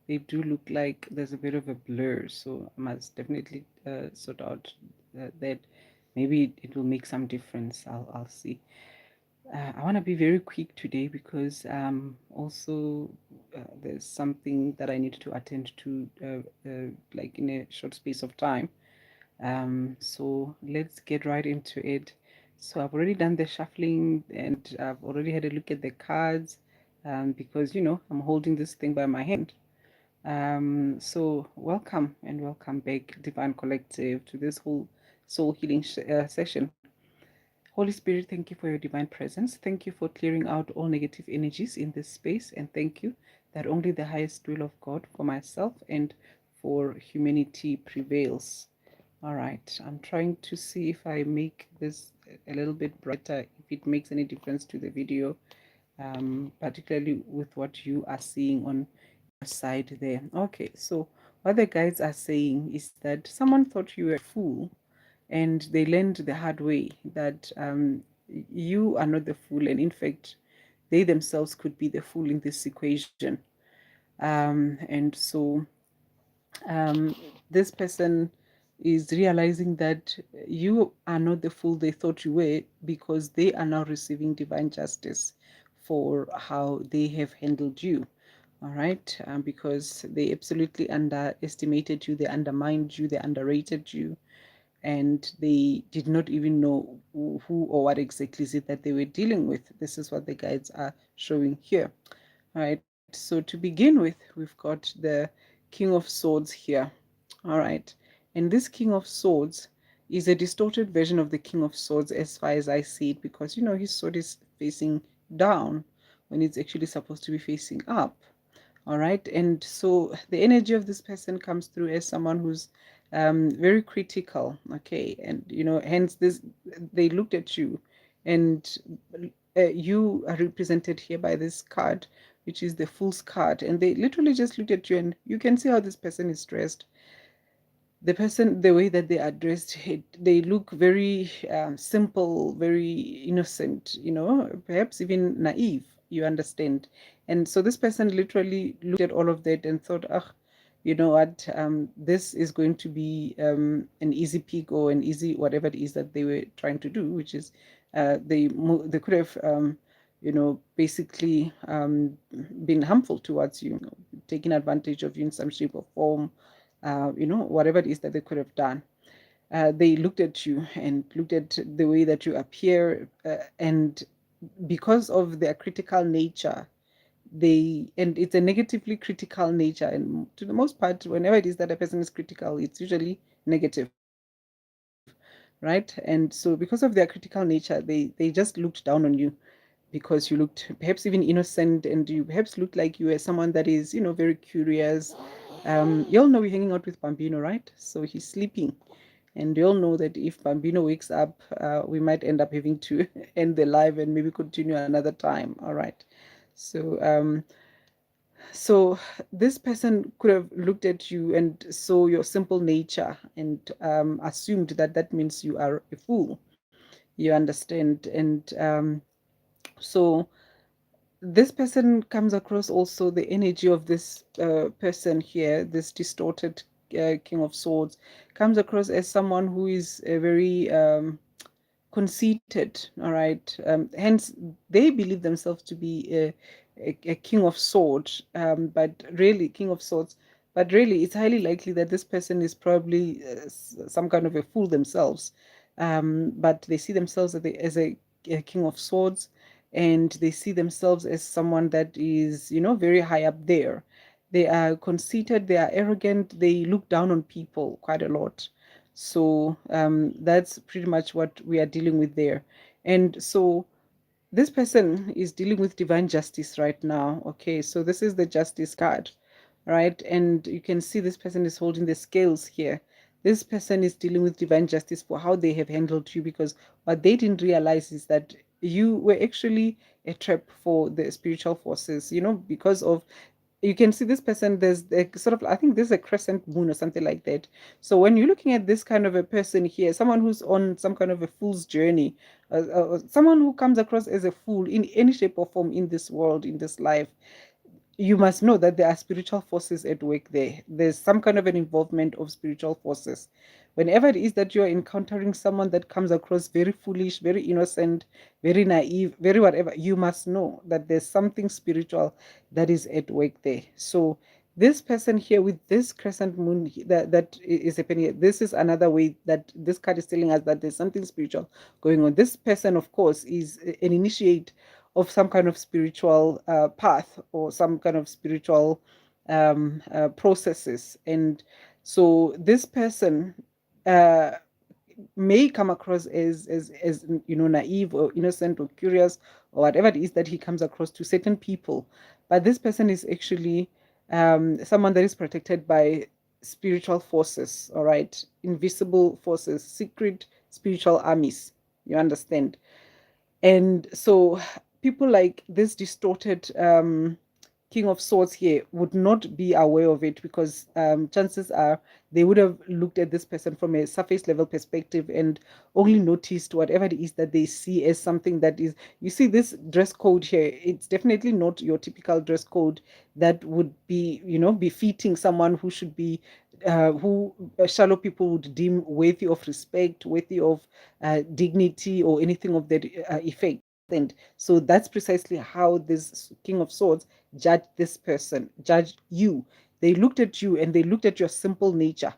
they do look like there's a bit of a blur. So I must definitely sort out that. Maybe it will make some difference. I'll see. I want to be very quick today because also there's something that I need to attend to like in a short space of time. So let's get right into it. So I've already done the shuffling and I've already had a look at the cards because I'm holding this thing by my hand. So welcome and welcome back, Divine Collective, to this whole soul healing session. Holy Spirit, thank you for your divine presence. Thank you for clearing out all negative energies in this space. And thank you that only the highest will of God for myself and for humanity prevails. All right, I'm trying to see if I make this a little bit brighter, if it makes any difference to the video, particularly with what you are seeing on your side there. Okay, so what the guides are saying is that someone thought you were a fool and they learned the hard way that you are not the fool, and in fact, they themselves could be the fool in this equation. And so um, this person is realizing that you are not the fool they thought you were because they are now receiving divine justice for how they have handled you. All right, because they absolutely underestimated you, they undermined you, they underrated you, and they did not even know who or what exactly is it that they were dealing with. This is what the guides are showing here. All right, so to begin with, we've got the King of Swords here. All right, and this King of Swords is a distorted version of the King of Swords as far as I see it, because his sword is facing down when it's actually supposed to be facing up. All right, and so the energy of this person comes through as someone who's very critical. Okay, and hence this, they looked at you, and you are represented here by this card, which is the Fool's card, and they literally just looked at you, and you can see how this person is dressed. The person, the way that they are dressed, they look very simple, very innocent, perhaps even naive, you understand. And so this person literally looked at all of that and thought, ah, you know what, this is going to be an easy peak or an easy whatever it is that they were trying to do, which is they could have basically been harmful towards you, taking advantage of you in some shape or form, whatever it is that they could have done. They looked at you and looked at the way that you appear, and because of their critical nature, and it's a negatively critical nature, and to the most part, whenever it is that a person is critical, it's usually negative, right? And so because of their critical nature, they just looked down on you because you looked perhaps even innocent, and you perhaps looked like you were someone that is very curious. You all know we're hanging out with Bambino, right? So he's sleeping, and you all know that if Bambino wakes up, we might end up having to end the live and maybe continue another time. All right. So um so this person could have looked at you and saw your simple nature and assumed that that means you are a fool, you understand. And so this person comes across, also the energy of this person here, this distorted King of Swords, comes across as someone who is a very conceited. All right, hence they believe themselves to be a king of swords, but really king of swords, but really it's highly likely that this person is probably some kind of a fool themselves, but they see themselves as a king of swords, and they see themselves as someone that is very high up there. They are conceited, they are arrogant, they look down on people quite a lot. So that's pretty much what we are dealing with there. And so this person is dealing with divine justice right now. Okay, so this is the justice card, right? And you can see this person is holding the scales here. This person is dealing with divine justice for how they have handled you, because what they didn't realize is that you were actually a trap for the spiritual forces, because of, you can see this person, there's a sort of, I think there's a crescent moon or something like that. So when you're looking at this kind of a person here, someone who's on some kind of a fool's journey, someone who comes across as a fool in any shape or form in this world, in this life, you must know that there are spiritual forces at work there. There's some kind of an involvement of spiritual forces. Whenever it is that you're encountering someone that comes across very foolish, very innocent, very naive, very whatever, you must know that there's something spiritual that is at work there. So this person here with this crescent moon that is happening, this is another way that this card is telling us that there's something spiritual going on. This person, of course, is an initiate of some kind of spiritual path or some kind of spiritual processes. And so this person uh, may come across as naive or innocent or curious or whatever it is that he comes across to certain people, but this person is actually someone that is protected by spiritual forces, all right, invisible forces, secret spiritual armies, you understand. And so people like this distorted King of Swords here would not be aware of it, because chances are they would have looked at this person from a surface level perspective and only noticed whatever it is that they see as something that is, you see, this dress code here, it's definitely not your typical dress code that would be, befitting someone who should be who shallow people would deem worthy of respect, worthy of dignity, or anything of that effect. And so that's precisely how this King of Swords judged this person, judged you. They looked at you and they looked at your simple nature,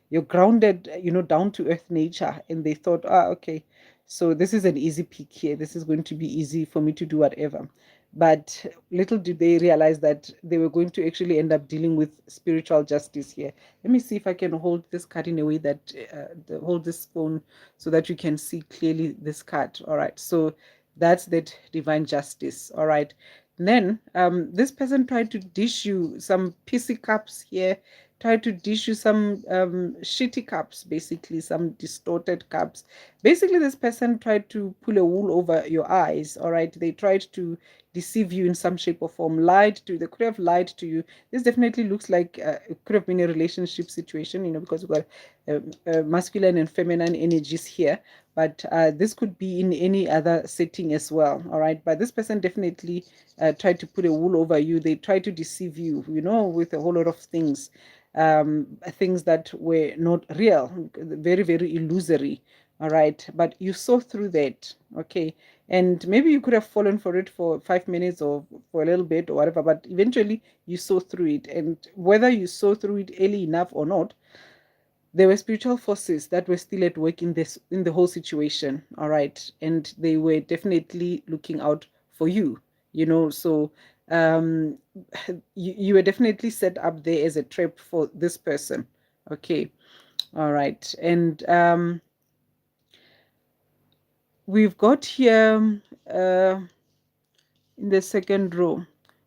your grounded, down to earth nature, and they thought, okay, so this is an easy pick here. This is going to be easy for me to do whatever. But little did they realize that they were going to actually end up dealing with spiritual justice here. Let me see if I can hold this card in a way that hold this phone so that you can see clearly this card. All right, so that's that divine justice. All right, then this person tried to dish you some pissy cups here, tried to dish you some shitty cups, basically some distorted cups. Basically, this person tried to pull a wool over your eyes. All right, they tried to deceive you in some shape or form, lied to you. They could have lied to you. This definitely looks like it could have been a relationship situation, because we've got masculine and feminine energies here. But this could be in any other setting as well. All right, but this person definitely tried to put a wool over you. They tried to deceive you, with a whole lot of things that were not real, very, very illusory. All right, but you saw through that. Okay, and maybe you could have fallen for it for 5 minutes or for a little bit or whatever, but eventually you saw through it. And whether you saw through it early enough or not, there were spiritual forces that were still at work in the whole situation. All right, and they were definitely looking out for you. So um you were definitely set up there as a trap for this person. Okay, all right, and we've got here in the second row,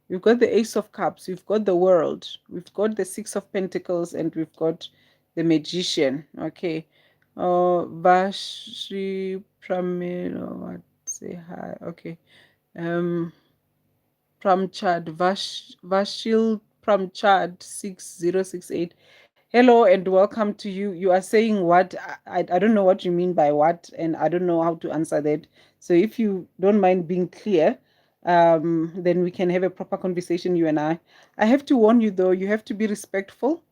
we've got the Ace of Cups, we've got the World, we've got the Six of Pentacles, and we've got the Magician. Okay, Vashi Pramil, what, say hi. Okay, Pramchad, Vashil Pramchad 6068. Hello and welcome to you. You are saying what? I don't know what you mean by what, and I don't know how to answer that. So if you don't mind being clear, then we can have a proper conversation, you and I. I have to warn you though, you have to be respectful,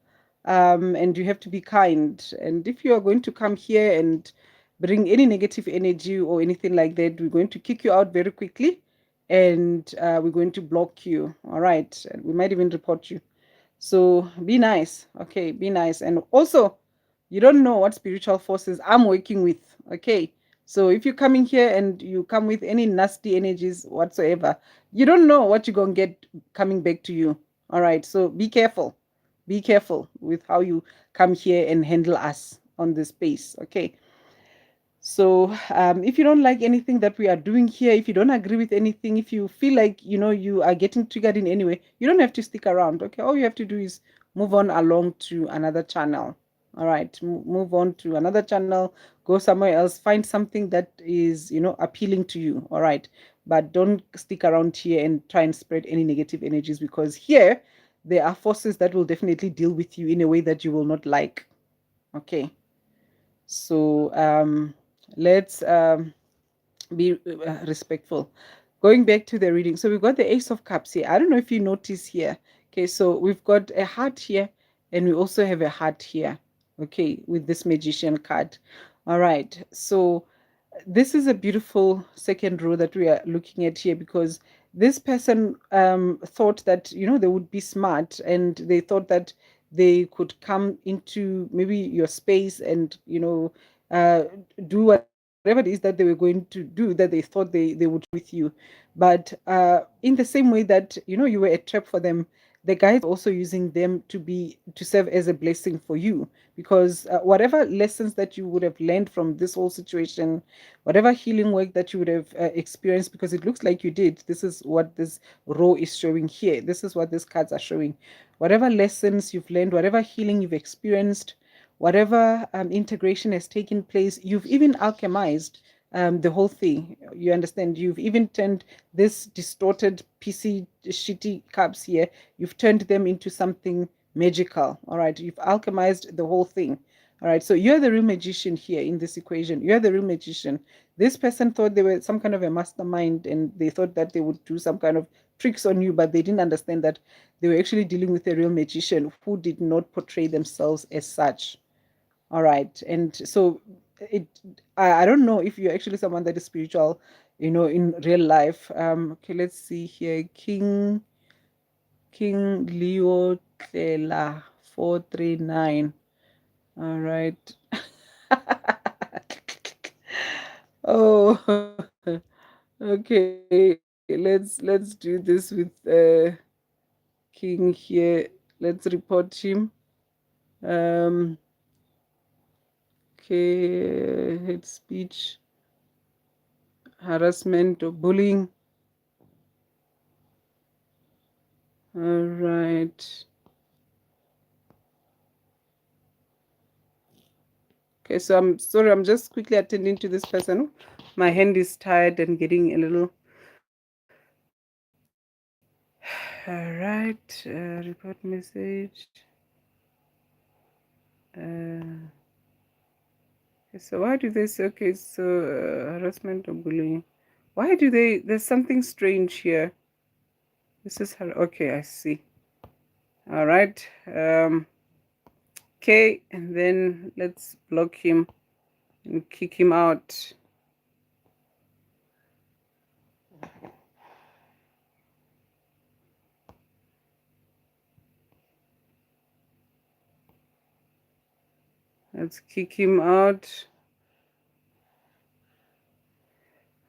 and you have to be kind. And if you are going to come here and bring any negative energy or anything like that, we're going to kick you out very quickly, and we're going to block you. All right, and we might even report you. So be nice. Okay, be nice. And also, you don't know what spiritual forces I'm working with. Okay. So if you're coming here and you come with any nasty energies whatsoever, you don't know what you're going to get coming back to you. All right. So be careful. Be careful with how you come here and handle us on this space. Okay. So if you don't like anything that we are doing here, if you don't agree with anything, if you feel like, you are getting triggered in any way, you don't have to stick around. Okay. All you have to do is move on along to another channel. All right. Move on to another channel, go somewhere else, find something that is, appealing to you. All right. But don't stick around here and try and spread any negative energies, because here there are forces that will definitely deal with you in a way that you will not like. Okay. So let's be respectful. going back to the reading. So we've got the Ace of Cups here. I don't know if you notice here. Okay, so we've got a heart here, and we also have a heart here. Okay, with this Magician card. All right, so this is a beautiful second row that we are looking at here, because this person thought that, they would be smart, and they thought that they could come into maybe your space and, uh, do whatever it is that they were going to do, that they thought they would with you. But in the same way that, you were a trap for them, the guy is also using them to serve as a blessing for you, because whatever lessons that you would have learned from this whole situation, whatever healing work that you would have experienced, because it looks like you did. This is what this row is showing here. This is what these cards are showing. Whatever lessons you've learned, whatever healing you've experienced, whatever integration has taken place, you've even alchemized the whole thing. You understand? You've even turned this distorted, PC, shitty cups here, you've turned them into something magical. All right. You've alchemized the whole thing. All right. So you're the real magician here in this equation. You're the real magician. This person thought they were some kind of a mastermind, and they thought that they would do some kind of tricks on you, but they didn't understand that they were actually dealing with a real magician who did not portray themselves as such. All right. And so it I don't know if you're actually someone that is spiritual, in real life. Okay, let's see here. King Leo Tlela 439. All right. Oh, okay. Let's do this with King here. Let's report him. Um okay, hate speech, harassment, or bullying. All right. Okay, so I'm sorry, I'm just quickly attending to this person. My hand is tired and getting a little. All right, report message. Okay, so why do they say, okay, so harassment or bullying? Why do they, there's something strange here. This is her, okay, I see. All right. Okay, and then let's block him and kick him out. Let's kick him out.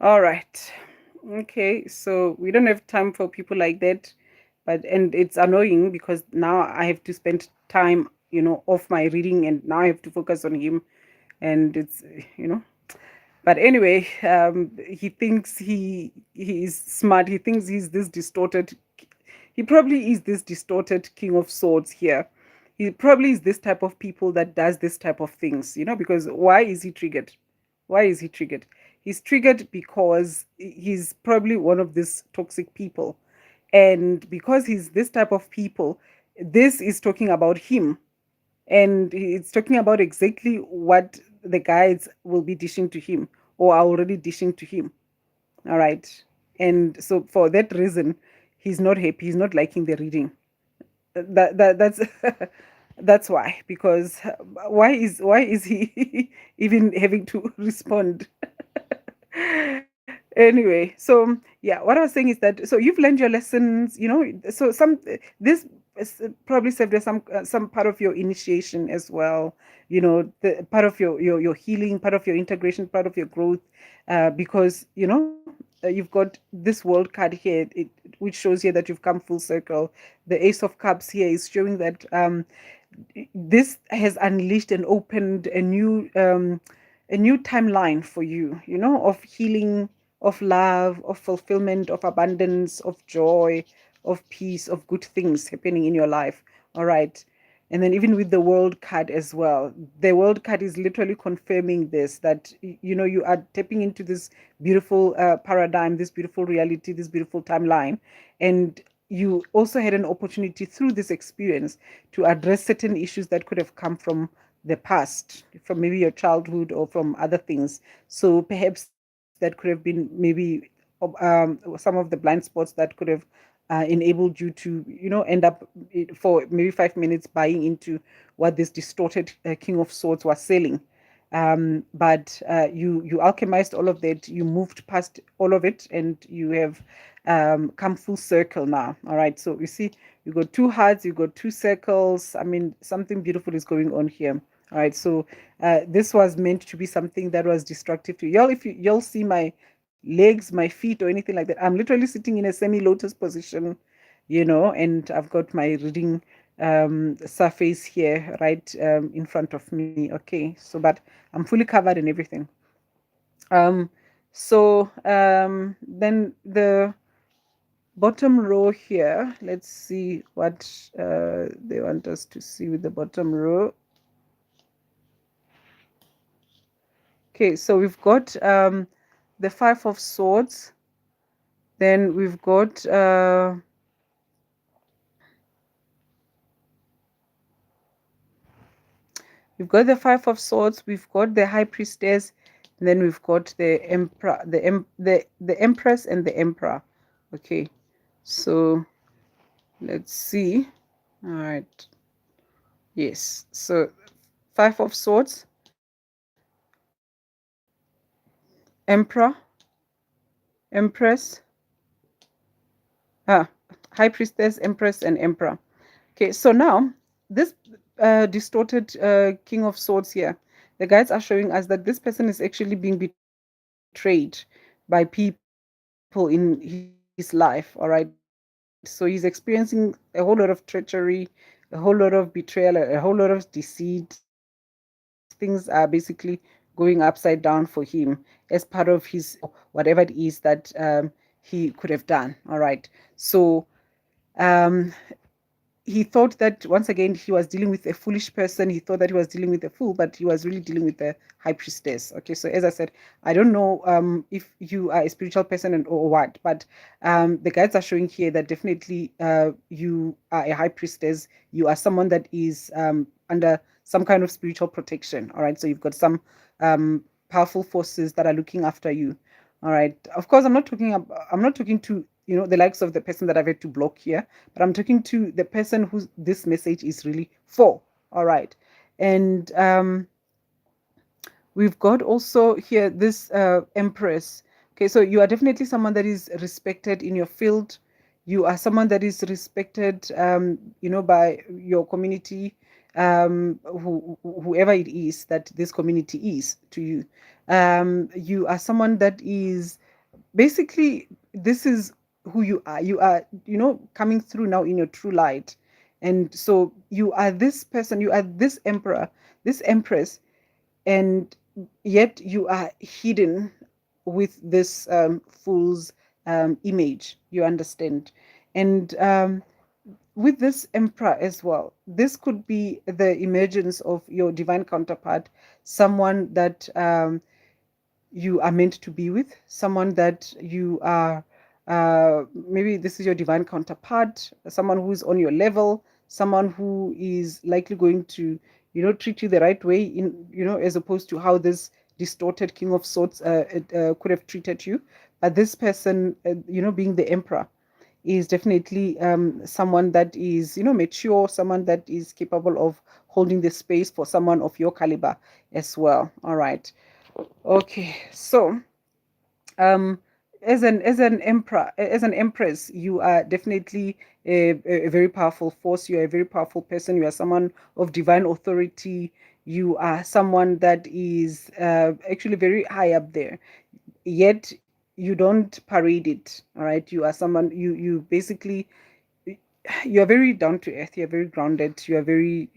All right. Okay, so we don't have time for people like that. And it's annoying because now I have to spend time, off my reading, and now I have to focus on him. And it's, but anyway, he thinks he is smart. He thinks he's this distorted. He probably is this distorted King of Swords here. He probably is this type of people that does this type of things, because why is he triggered? Why is he triggered? He's triggered because he's probably one of these toxic people. And because he's this type of people, this is talking about him. And it's talking about exactly what the guides will be dishing to him, or are already dishing to him. All right. And so for that reason, he's not happy. He's not liking the reading. That's that's why. Because why is he even having to respond? Anyway, so yeah, what I was saying is that, so you've learned your lessons, so this probably served as some part of your initiation as well, the part of your healing, part of your integration, part of your growth, because you've got this world card here, which shows here that you've come full circle. The Ace of Cups here is showing that this has unleashed and opened a new timeline for you, of healing, of love, of fulfillment, of abundance, of joy, of peace, of good things happening in your life. All right. And then even with the world card as well, the world card is literally confirming this, that you are tapping into this beautiful paradigm, this beautiful reality, this beautiful timeline. And you also had an opportunity through this experience to address certain issues that could have come from the past, from maybe your childhood or from other things. So perhaps that could have been maybe some of the blind spots that could have enabled you to, end up for maybe 5 minutes buying into what this distorted King of Swords was selling. But you alchemized all of that, you moved past all of it, and you have come full circle now. All right, so you see, you got two hearts, you got two circles. I mean, something beautiful is going on here. All right, so this was meant to be something that was destructive to you. Y'all, if y'all see my legs, my feet, or anything like that, I'm literally sitting in a semi-lotus position, and I've got my reading surface here right in front of me. Okay, so but I'm fully covered and everything. Um, then the bottom row here, let's see what they want us to see with the bottom row. Okay, so we've got the Five of Swords. Then we've got the Five of Swords. We've got the High Priestess. And then we've got the Emperor, the Empress, and the Emperor. Okay, so let's see. All right. Yes. So Five of Swords, Emperor, Empress, High Priestess, Empress, and Emperor. Okay, so now this distorted King of Swords here, the guides are showing us that this person is actually being betrayed by people in his life. All right, so he's experiencing a whole lot of treachery, a whole lot of betrayal, a whole lot of deceit. Things are basically going upside down for him as part of his whatever it is that he could have done. All right, so um, he thought that once again he was dealing with a foolish person. He thought that he was dealing with a fool, but he was really dealing with a high priestess. Okay, so as I said, I don't know if you are a spiritual person or what, but the guides are showing here that definitely you are a high priestess. You are someone that is under some kind of spiritual protection. All right, so you've got some powerful forces that are looking after you. All right, of course, I'm not talking to the likes of the person that I've had to block here, but I'm talking to the person who this message is really for. All right, and we've got also here this Empress. Okay, so you are definitely someone that is respected in your field. You are someone that is respected by your community, whoever it is that this community is to you. You are someone that is basically, this is who you are. You are coming through now in your true light, and so you are this person, you are this emperor, this empress, and yet you are hidden with this fool's image, you understand. And with this emperor as well, this could be the emergence of your divine counterpart, someone that you are meant to be with, someone that you are, maybe this is your divine counterpart, someone who is on your level, someone who is likely going to, treat you the right way, as opposed to how this distorted King of Swords could have treated you. But this person, being the emperor, is definitely someone that is, mature, someone that is capable of holding the space for someone of your caliber as well. All right. Okay, so um, as an emperor, as an empress, you are definitely a very powerful force. You are a very powerful person. You are someone of divine authority. You are someone that is actually very high up there. Yet you don't parade it. All right, you are someone. You basically, you are very down to earth. You are very grounded. You are very,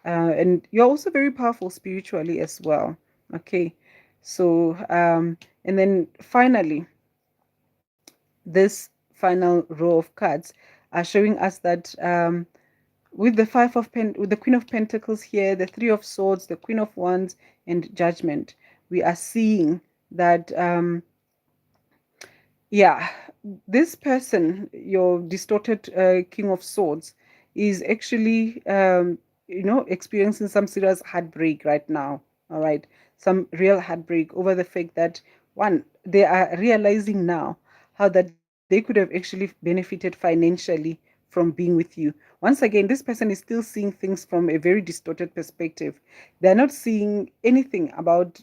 and you're also very powerful spiritually as well. Okay, so and then finally, this final row of cards are showing us that with the with the Queen of Pentacles here, the Three of Swords, the Queen of Wands, and Judgment, we are seeing that yeah, this person, your distorted King of Swords, is actually experiencing some serious heartbreak right now. All right, some real heartbreak over the fact that, one, they are realizing now how that they could have actually benefited financially from being with you. Once again, this person is still seeing things from a very distorted perspective. They're not seeing anything about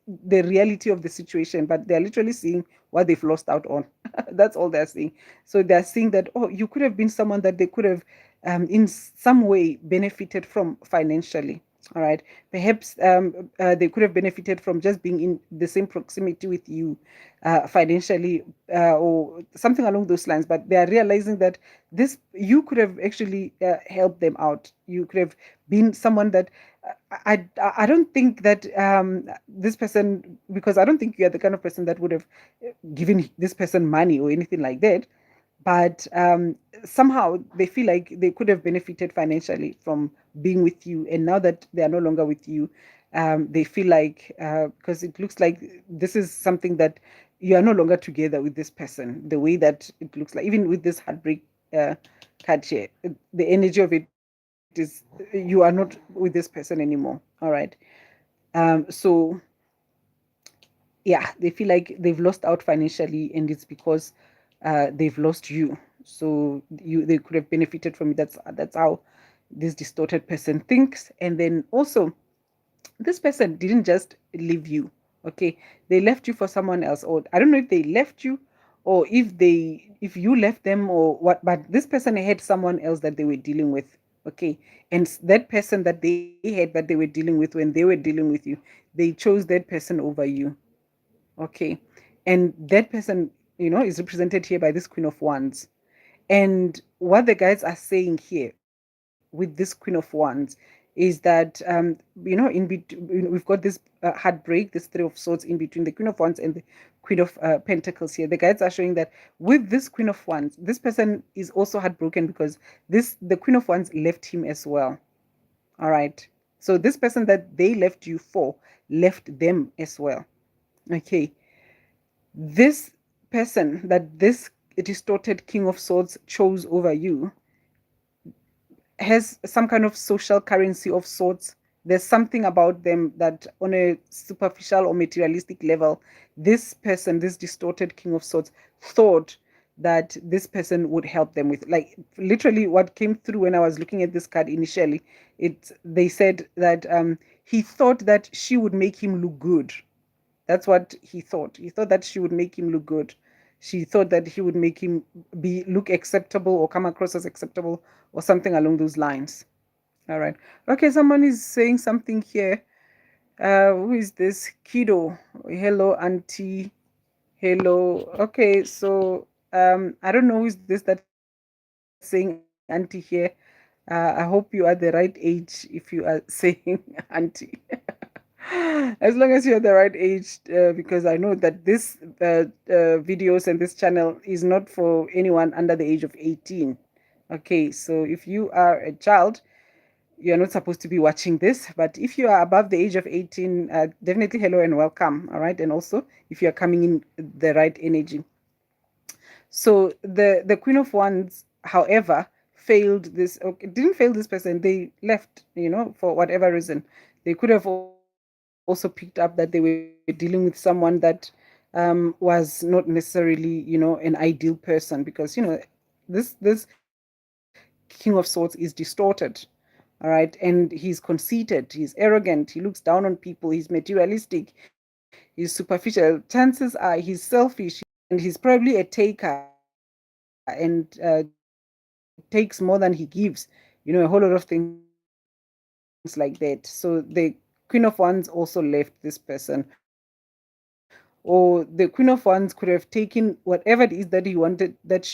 the reality of the situation, but they're literally seeing what they've lost out on. That's all they're seeing. So they're seeing that, oh, you could have been someone that they could have, in some way, benefited from financially. All right. Perhaps they could have benefited from just being in the same proximity with you financially, or something along those lines. But they are realizing that this, you could have actually helped them out. You could have been someone that I don't think that this person, because I don't think you're the kind of person that would have given this person money or anything like that, but somehow they feel like they could have benefited financially from being with you, and now that they are no longer with you, they feel like, because it looks like this is something that you are no longer together with this person, the way that it looks like, even with this heartbreak uh, card here, the energy of it is, you are not with this person anymore. All right. So yeah, they feel like they've lost out financially, and it's because they've lost you. So they could have benefited from it. That's how this distorted person thinks. And then also, this person didn't just leave you. Okay, they left you for someone else, or I don't know if they left you, or if you left them or what. But this person had someone else that they were dealing with. Okay, and that person that they had that they were dealing with, when they were dealing with you, they chose that person over you. Okay. And that person, is represented here by this Queen of Wands. And what the guides are saying here with this Queen of Wands is that, we've got this heartbreak, this Three of Swords in between the Queen of Wands and the Queen of Pentacles here. The guides are showing that with this Queen of Wands, this person is also heartbroken because the Queen of Wands left him as well. All right. So this person that they left you for left them as well. Okay. This person that this distorted King of Swords chose over you has some kind of social currency of sorts. There's something about them that, on a superficial or materialistic level, this person, this distorted King of Swords, thought that this person would help them with. Like, literally, what came through when I was looking at this card initially, they said that he thought that she would make him look good. That's what he thought. He thought that she would make him look good. She thought that he would make him look acceptable or come across as acceptable or something along those lines. All right. Okay, someone is saying something here. Who is this? Kido. Hello, auntie. Hello. Okay, so I don't know who is this that's saying auntie here. I hope you are the right age if you are saying auntie. As long as you're the right age, because I know that this videos and this channel is not for anyone under the age of 18. Okay, so if you are a child, you're not supposed to be watching this. But if you are above the age of 18, definitely hello and welcome. All right, and also if you are coming in the right energy. So the Queen of Wands, however, failed this. Okay, didn't fail this person. They left, for whatever reason. They could have also picked up that they were dealing with someone that was not necessarily, an ideal person, because this King of Swords is distorted. All right, and he's conceited, he's arrogant, he looks down on people, he's materialistic, he's superficial. Chances are he's selfish, and he's probably a taker and takes more than he gives, a whole lot of things like that. So the Queen of Wands also left this person, or the Queen of Wands could have taken whatever it is that he wanted, that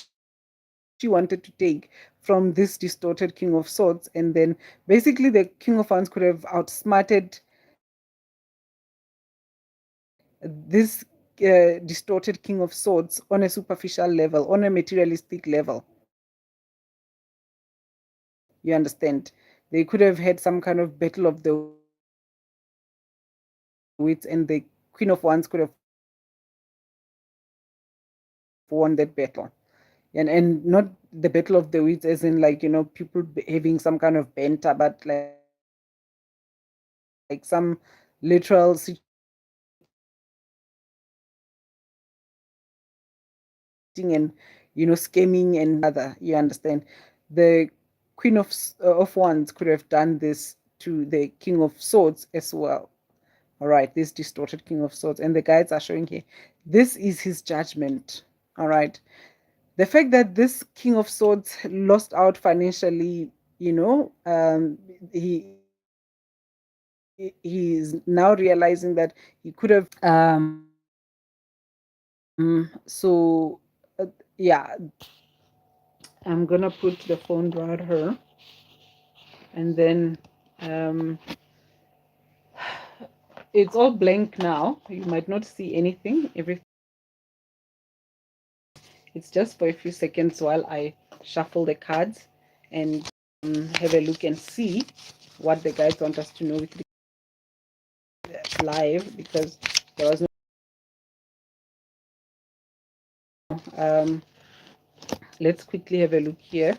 she wanted to take from this distorted King of Swords, and then basically the King of Wands could have outsmarted this distorted King of Swords on a superficial level, on a materialistic level. You understand? They could have had some kind of battle of the wits, and the Queen of Wands could have won that battle. And not the battle of the wits as in, like, people having some kind of banter, but like some literal situation where and scamming and other. You understand? The Queen of Wands could have done this to the King of Swords as well. All right, this distorted King of Swords, and the guides are showing here. This is his judgment. All right, the fact that this King of Swords lost out financially, he is now realizing that he could have so yeah, I'm gonna put the phone right here, and then it's all blank now. You might not see anything. Everything, it's just for a few seconds while I shuffle the cards and have a look and see what the guides want us to know with live, because there was no let's quickly have a look here,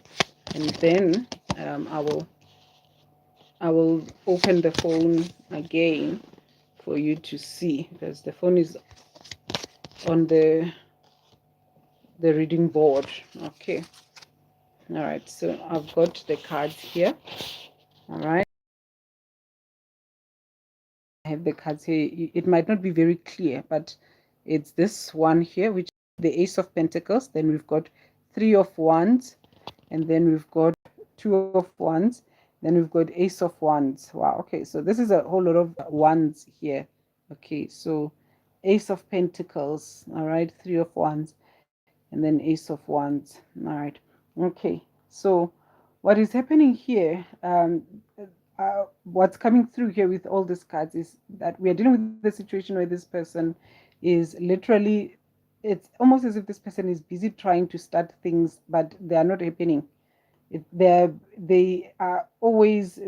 and then I will open the phone again for you to see, because the phone is on the reading board. Okay, all right, so I've got the cards here. All right, I have the cards here. It might not be very clear, but it's this one here, which is the Ace of Pentacles. Then we've got Three of Wands, and then we've got Two of Wands, then we've got Ace of Wands. Wow, okay, so this is a whole lot of wands here. Okay, so Ace of Pentacles, all right, Three of Wands, and then Ace of Wands. All right, okay, so what is happening here, what's coming through here with all these cards is that we are dealing with the situation where this person is literally, it's almost as if this person is busy trying to start things, but they are not happening. They are always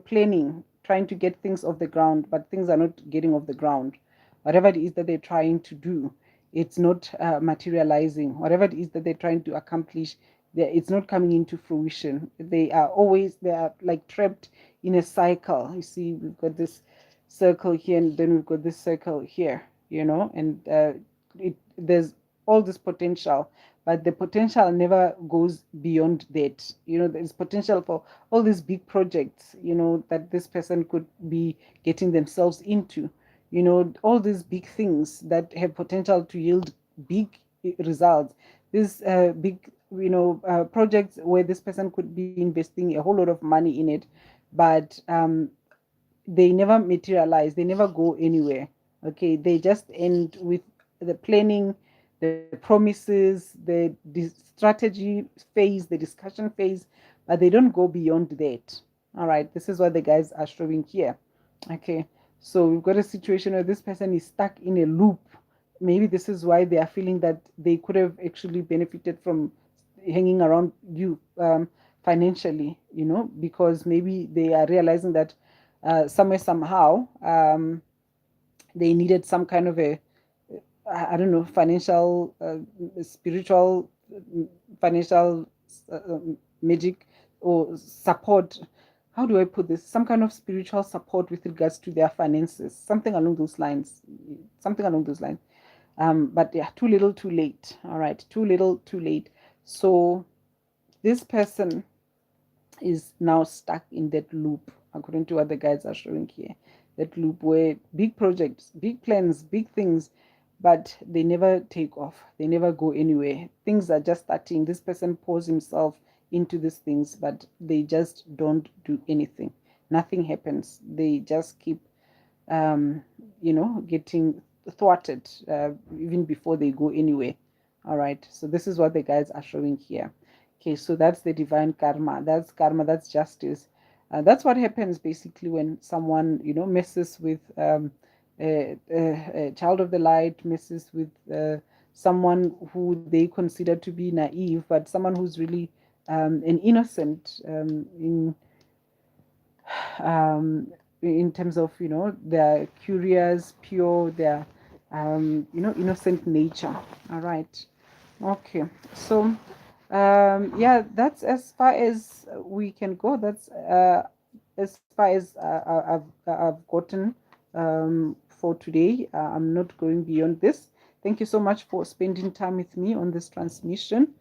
planning, trying to get things off the ground, but things are not getting off the ground. Whatever it is that they're trying to do, it's not materializing. Whatever it is that they're trying to accomplish, it's not coming into fruition. They are like trapped in a cycle. You see, we've got this circle here, and then we've got this circle here, and there's all this potential, but the potential never goes beyond that. There's potential for all these big projects, that this person could be getting themselves into, all these big things that have potential to yield big results. These big, projects where this person could be investing a whole lot of money in it, but they never materialize, they never go anywhere. Okay, they just end with the planning, the promises, the strategy phase, the discussion phase, but they don't go beyond that. All right, this is what the guys are showing here. Okay, so we've got a situation where this person is stuck in a loop. Maybe this is why they are feeling that they could have actually benefited from hanging around you financially, because maybe they are realizing that somewhere, somehow, they needed some kind of a, I don't know, financial, spiritual, financial magic or support. How do I put this? Some kind of spiritual support with regards to their finances, something along those lines, something along those lines. But yeah, too little, too late. All right, too little, too late. So this person is now stuck in that loop, according to what the guides are showing here. That loop where big projects, big plans, big things, but they never take off. They never go anywhere. Things are just starting. This person pours himself into these things, but they just don't do anything. Nothing happens. They just keep, getting thwarted even before they go anywhere. All right. So this is what the guides are showing here. Okay, so that's the divine karma. That's karma. That's justice. That's what happens basically when someone, messes with a child of the light, messes with someone who they consider to be naive, but someone who's really an innocent in terms of, their curious, pure, their innocent nature. All right. Okay, so yeah, that's as far as we can go. That's as far as I've gotten for today. I'm not going beyond this. Thank you so much for spending time with me on this transmission.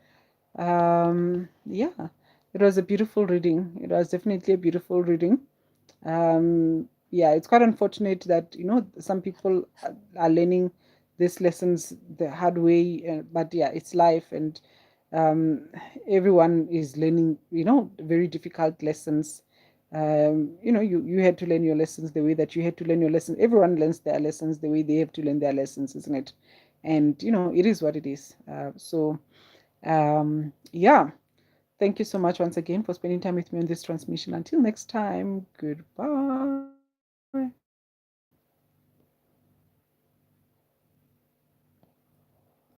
Yeah, it was a beautiful reading. It was definitely a beautiful reading. Yeah, it's quite unfortunate that some people are learning these lessons the hard way, but yeah, it's life, and um, everyone is learning very difficult lessons. You had to learn your lessons the way that you had to learn your lessons. Everyone learns their lessons the way they have to learn their lessons, isn't it? And it is what it is. Yeah, thank you so much once again for spending time with me on this transmission. Until next time, goodbye.